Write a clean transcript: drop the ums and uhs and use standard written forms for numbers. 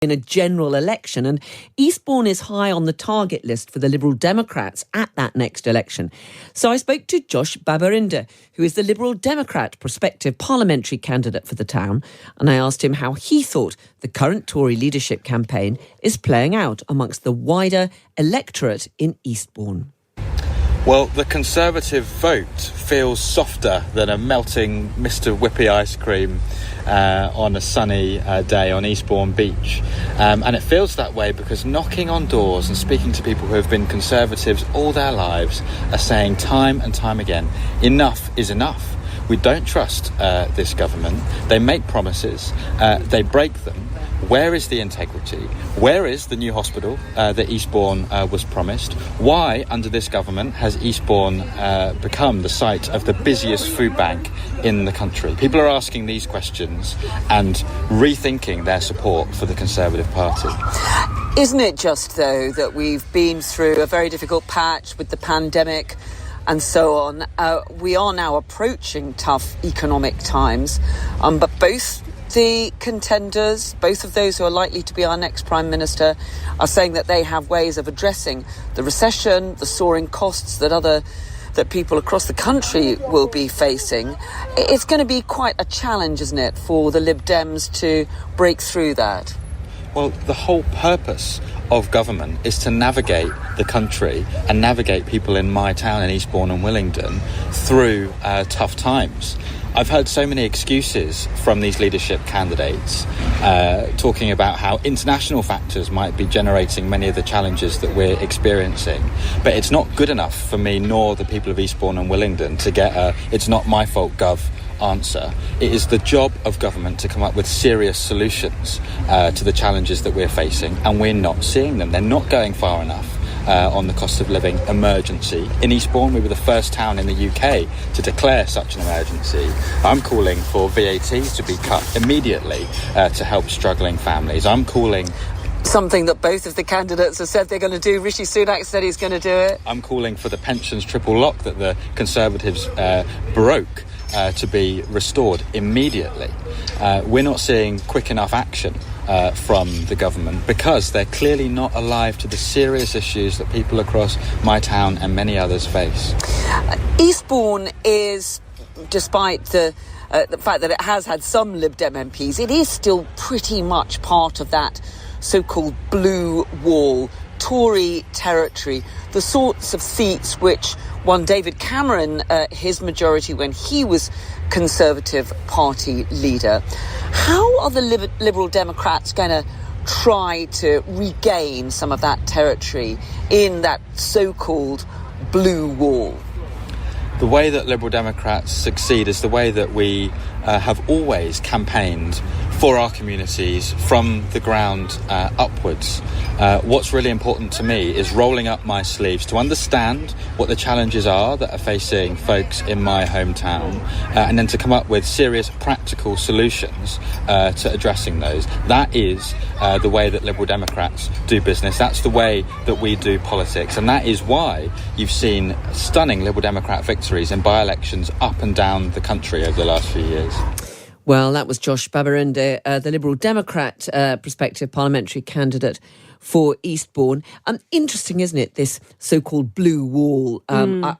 in a general election, and Eastbourne is high on the target list for the Liberal Democrats at that next election. So I spoke to Josh Babarinde, who is the Liberal Democrat prospective parliamentary candidate for the town, and I asked him how he thought the current Tory leadership campaign is playing out amongst the wider electorate in Eastbourne. Well, the Conservative vote feels softer than a melting Mr. Whippy ice cream on a sunny day on Eastbourne Beach. And it feels that way because knocking on doors and speaking to people who have been Conservatives all their lives are saying time and time again, enough is enough. We don't trust this government. They make promises, they break them. Where is the integrity? Where is the new hospital that Eastbourne was promised? Why, under this government, has Eastbourne become the site of the busiest food bank in the country? People are asking these questions and rethinking their support for the Conservative Party. Isn't it just, though, that we've been through a very difficult patch with the pandemic and so on? We are now approaching tough economic times, but both the contenders, both of those who are likely to be our next Prime Minister, are saying that they have ways of addressing the recession, the soaring costs that people across the country will be facing. It's going to be quite a challenge, isn't it, for the Lib Dems to break through that? Well, the whole purpose of government is to navigate the country and navigate people in my town in Eastbourne and Willingdon through tough times. I've heard so many excuses from these leadership candidates talking about how international factors might be generating many of the challenges that we're experiencing. But it's not good enough for me nor the people of Eastbourne and Willingdon to get a "it's not my fault, Gov" answer. It is the job of government to come up with serious solutions to the challenges that we're facing, and we're not seeing them. They're not going far enough. On the cost of living emergency. In Eastbourne, we were the first town in the UK to declare such an emergency. I'm calling for VAT to be cut immediately to help struggling families. I'm calling... Something that both of the candidates have said they're going to do. Rishi Sunak said he's going to do it. I'm calling for the pensions triple lock that the Conservatives broke to be restored immediately. We're not seeing quick enough action from the government because they're clearly not alive to the serious issues that people across my town and many others face. Eastbourne is, despite the fact that it has had some Lib Dem MPs, it is still pretty much part of that so-called blue wall, Tory territory, the sorts of seats which won David Cameron his majority when he was Conservative Party leader. How are the Liberal Democrats going to try to regain some of that territory in that so-called blue wall? The way that Liberal Democrats succeed is the way that we have always campaigned for our communities from the ground upwards. What's really important to me is rolling up my sleeves to understand what the challenges are that are facing folks in my hometown and then to come up with serious practical solutions to addressing those. That is the way that Liberal Democrats do business. That's the way that we do politics, and that is why you've seen stunning Liberal Democrat victories in by-elections up and down the country over the last few years. Well, that was Josh Babarinde, the Liberal Democrat prospective parliamentary candidate for Eastbourne. Interesting, isn't it, this so-called blue wall?